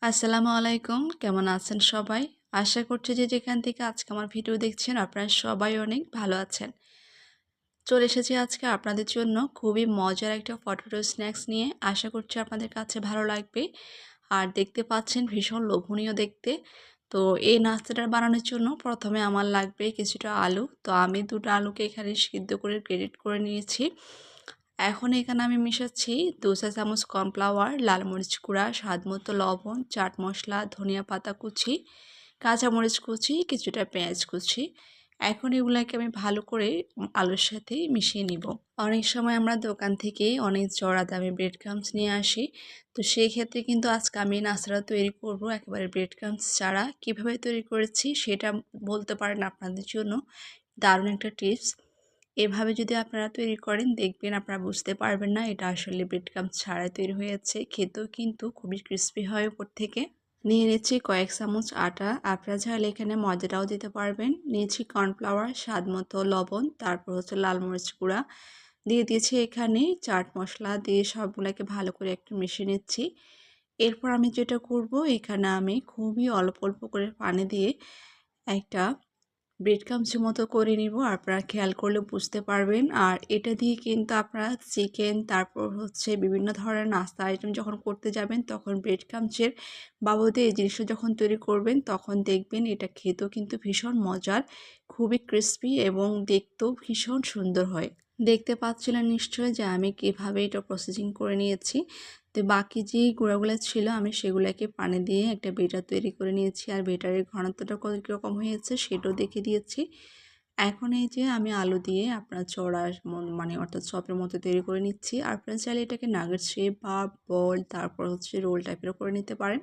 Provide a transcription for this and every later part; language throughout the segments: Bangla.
আসসালামু আলাইকুম। কেমন আছেন সবাই? আশা করছি যে যেখান থেকে আজকে আমার ভিডিও দেখছেন আপনারা সবাই অনেক ভালো আছেন। চলে এসেছি আজকে আপনাদের জন্য খুবই মজার একটা পটেটো স্ন্যাক্স নিয়ে। আশা করছি আপনাদের কাছে ভালো লাগবে। আর দেখতে পাচ্ছেন ভীষণ লোভনীয় দেখতে। তো এই নাস্তাটা বানানোর জন্য প্রথমে আমার লাগবে কিছুটা আলু। তো আমি ২ টা আলুকে এখানে সিদ্ধ করে গ্রেট করে নিয়েছি। এখন এখানে আমি মেশাচ্ছি ২ চা চামচ কর্নফ্লাওয়ার, লাল মরিচ গুঁড়া, স্বাদমতো লবণ, চাট মশলা, ধনিয়া পাতা কুচি, কাঁচামরিচ কুচি, কিছুটা পেঁয়াজ কুচি। এখন এগুলাকে আমি ভালো করে আলুর সাথে মিশিয়ে নিব। অনেক সময় আমরা দোকান থেকে অনেক চড়া দামে ব্রেড ক্রাম্বস নিয়ে আসি। তো সেই ক্ষেত্রে কিন্তু আজকে আমি নাস্তাটা তৈরি করব একেবারে ব্রেড ক্রাম্বস ছাড়া। কীভাবে তৈরি করেছি সেটা বলতে পারেন আপনাদের জন্য দারুণ একটা টিপস। এভাবে যদি আপনারা তৈরি করেন দেখবেন আপনারা বুঝতে পারবেন না এটা আসলে ব্রেড ক্রাম্বস ছাড়াই তৈরি হয়েছে। খেতেও কিন্তু খুবই ক্রিস্পি হয় উপর থেকে। নিয়ে নিচ্ছি কয়েক চামচ আটা, আপনারা চাইলে এখানে ময়দাটাও দিতে পারবেন। নিয়েছি কর্নফ্লাওয়ার, স্বাদমতো লবণ, তারপর হচ্ছে লাল মরিচ গুঁড়া, দিয়ে দিয়েছি এখানে চাট মশলা, দিয়ে সবগুলোকে ভালো করে একটু মিশিয়ে নিচ্ছি। এরপর আমি যেটা করব এখানে আমি খুবই অল্প অল্প করে পানি দিয়ে একটা ব্রেড ক্রাম্বসের মতো করে নিব। আপনারা খেয়াল করলে বুঝতে পারবেন। আর এটা দিয়ে কিন্তু আপনারা চিকেন, তারপর হচ্ছে বিভিন্ন ধরনের নাস্তা আইটেম যখন করতে যাবেন তখন ব্রেড ক্রাম্বসের বাবদে এই জিনিসটা যখন তৈরি করবেন তখন দেখবেন এটা খেতেও কিন্তু ভীষণ মজার, খুবই ক্রিস্পি এবং দেখতেও ভীষণ সুন্দর হয়। দেখতে পাচ্ছিলেন নিশ্চয়ই যে আমি কিভাবে এটা প্রসেসিং করে নিয়েছি। তো বাকি যে গুঁড়াগুলো ছিল আমি সেগুলোকে পানি দিয়ে একটা বেটার তৈরি করে নিয়েছি। আর বেটারের ঘনত্বটা কীরকম হয়েছে সেটাও দেখে দিয়েছি। এখন এই যে আমি আলু দিয়ে আপনার চড়া মানে অর্থাৎ চপের মতো তৈরি করে নিচ্ছি। আর আপনারা চাইলে এটাকে নাগেট শেপ বা বল, তারপর হচ্ছে রোল টাইপেরও করে নিতে পারেন।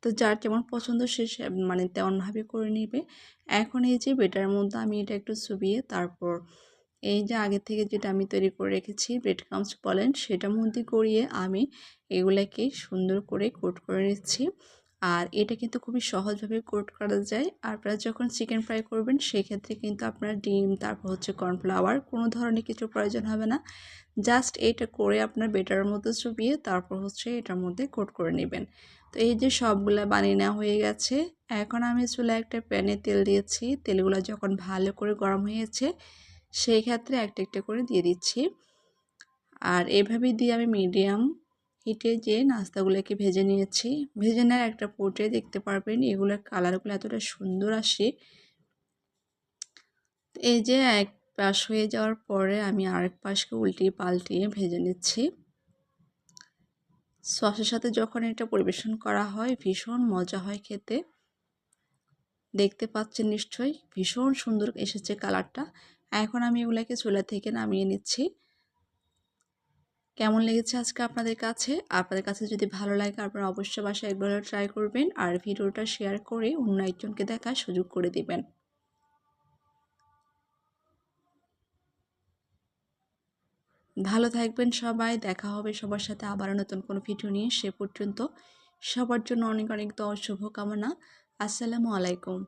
তো যার যেমন পছন্দ সে মানে তেমনভাবে করে নেবে। এখন এই যে বেটার মধ্যে আমি এটা একটু চুবিয়ে তারপর এই যে আগে থেকে যেটা আমি তৈরি করে রেখেছি ব্রেড ক্রাম্বস বলেন সেটার মধ্যে গড়িয়ে আমি এগুলাকে সুন্দর করে কোট করে নিচ্ছি। আর এটা কিন্তু খুবই সহজভাবে কোট করা যায়। আপনারা যখন চিকেন ফ্রাই করবেন সেক্ষেত্রে কিন্তু আপনার ডিম, তারপর হচ্ছে কর্নফ্লাওয়ার কোনো ধরনের কিছু প্রয়োজন হবে না। জাস্ট এটা করে আপনার বেটারের মধ্যে চুবিয়ে তারপর হচ্ছে এটার মধ্যে কোট করে নেবেন। তো এই যে সবগুলা বানিয়ে নেওয়া হয়ে গেছে। এখন আমি চুলায় একটা প্যানে তেল দিয়েছি। তেলগুলো যখন ভালো করে গরম হয়েছে সেই ক্ষেত্রে একটা একটা করে দিয়ে দিচ্ছি। আর এভাবে দিয়ে আমি মিডিয়াম হিটে যে নাস্তাগুলোকে ভেজে নিয়েছি। ভেজে নেওয়ার একটা পর্যায়ে দেখতে পারবেন এগুলোর কালারগুলো এতটা সুন্দর আসে। এই যে এক পাশ হয়ে যাওয়ার পরে আমি আরেক পাশকে উল্টিয়ে পাল্টিয়ে ভেজে নিচ্ছি। সসের সাথে যখন এটা পরিবেশন করা হয় ভীষণ মজা হয় খেতে। দেখতে পাচ্ছেন নিশ্চয়ই ভীষণ সুন্দর এসেছে কালারটা। এখন আমি এগুলাকে চুলা থেকে নামিয়ে নিচ্ছি। কেমন লেগেছে আজকে আপনাদের কাছে? আপনাদের কাছে যদি ভালো লাগে আপনারা অবশ্যই বাসায় একবার ট্রাই করবেন আর ভিডিওটা শেয়ার করে অন্য একজনকে দেখার সুযোগ করে দিবেন। ভালো থাকবেন সবাই। দেখা হবে সবার সাথে আবারও নতুন কোনো ভিডিও নিয়ে। সে পর্যন্ত সবার জন্য অনেক অনেক শুভকামনা। আসসালামু আলাইকুম।